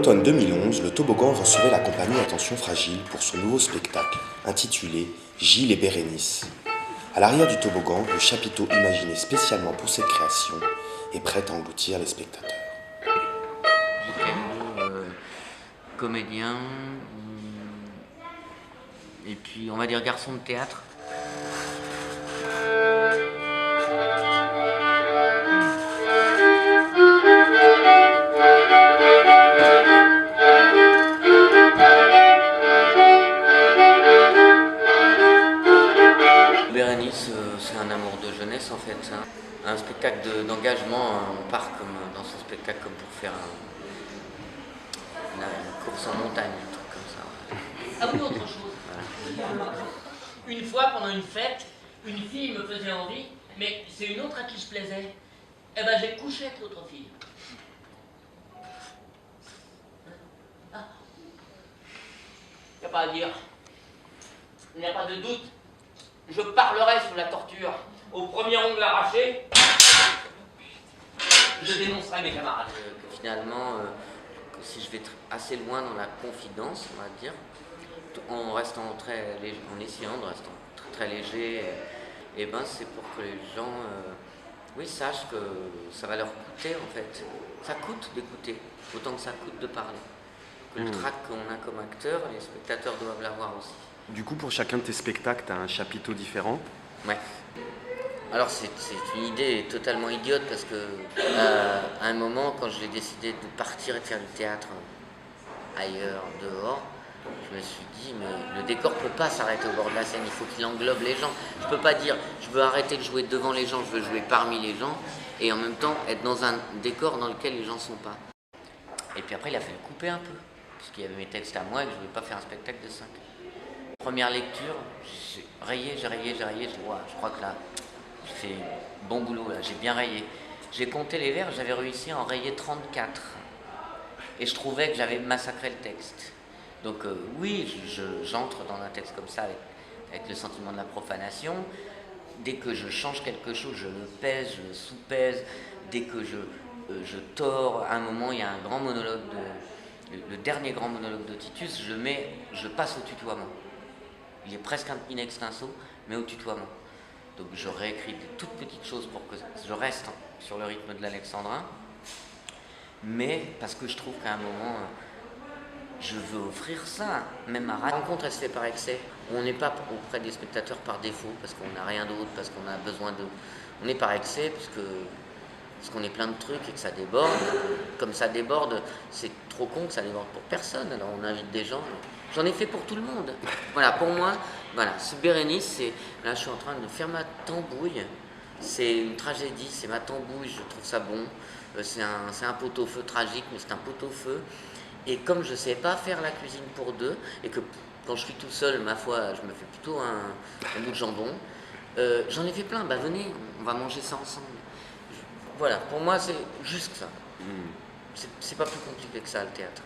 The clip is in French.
l'automne 2011, le toboggan recevait la compagnie Attention Fragile pour son nouveau spectacle, intitulé Gilles et Bérénice. À l'arrière du toboggan, le chapiteau imaginé spécialement pour cette création est prêt à engloutir les spectateurs. J'ai fait comédien, et puis on va dire garçon de théâtre. Bérénice, c'est un amour de jeunesse en fait. Un spectacle d'engagement, on part comme dans ce spectacle comme pour faire une course en montagne, un truc comme ça. Ah oui, autre chose. Voilà. Une fois, pendant une fête, une fille me faisait envie, mais c'est une autre à qui je plaisais. Eh ben, j'ai couché avec l'autre fille. Ah. Il n'y a pas à dire. Il n'y a pas de doute. Je parlerai sous la torture. Au premier ongle arraché, je dénoncerai mes camarades. Finalement, si je vais assez loin dans la confidence, on va dire, en restant en essayant de rester très, très léger, et ben c'est pour que les gens sachent que ça va leur coûter en fait. Ça coûte d'écouter, autant que ça coûte de parler. Que le trac qu'on a comme acteur, les spectateurs doivent l'avoir aussi. Du coup, pour chacun de tes spectacles, tu as un chapiteau différent. Ouais. Alors c'est une idée totalement idiote parce que à un moment, quand j'ai décidé de partir et de faire du théâtre ailleurs, dehors, je me suis dit mais le décor peut pas s'arrêter au bord de la scène, il faut qu'il englobe les gens. Je peux pas dire je veux arrêter de jouer devant les gens, je veux jouer parmi les gens et en même temps être dans un décor dans lequel les gens sont pas. Et puis après il a fallu couper un peu, parce qu'il y avait mes textes à moi et que je voulais pas faire un spectacle de 5. Première lecture, j'ai rayé, je crois que là, j'ai fait bon boulot, là, j'ai bien rayé. J'ai compté les vers, j'avais réussi à en rayer 34. Et je trouvais que j'avais massacré le texte. Donc oui, j'entre dans un texte comme ça avec le sentiment de la profanation. Dès que je change quelque chose, je le pèse, je le sous-pèse. Dès que je tords, à un moment, il y a un grand monologue, le dernier grand monologue de Titus, je passe au tutoiement. Il est presque in extenso, mais au tutoiement. Donc je réécris des toutes petites choses pour que je reste sur le rythme de l'alexandrin, mais parce que je trouve qu'à un moment, je veux offrir ça. Même ma rencontre, elle se fait par excès. On n'est pas auprès des spectateurs par défaut, parce qu'on n'a rien d'autre, parce qu'on a besoin de... On est par excès, parce qu'on est plein de trucs et que ça déborde. Comme ça déborde, c'est trop con que ça déborde pour personne. Alors on invite des gens. J'en ai fait pour tout le monde. Voilà, pour moi, voilà, ce Bérénice, c'est... Là, je suis en train de faire ma tambouille. C'est une tragédie, c'est ma tambouille, je trouve ça bon. C'est un pot-au-feu tragique, mais c'est un pot-au-feu. Et comme je ne sais pas faire la cuisine pour deux, et que quand je suis tout seul, ma foi, je me fais plutôt un bout de jambon, j'en ai fait plein. Bah venez, on va manger ça ensemble. Voilà, pour moi, c'est juste ça. C'est pas plus compliqué que ça, le théâtre.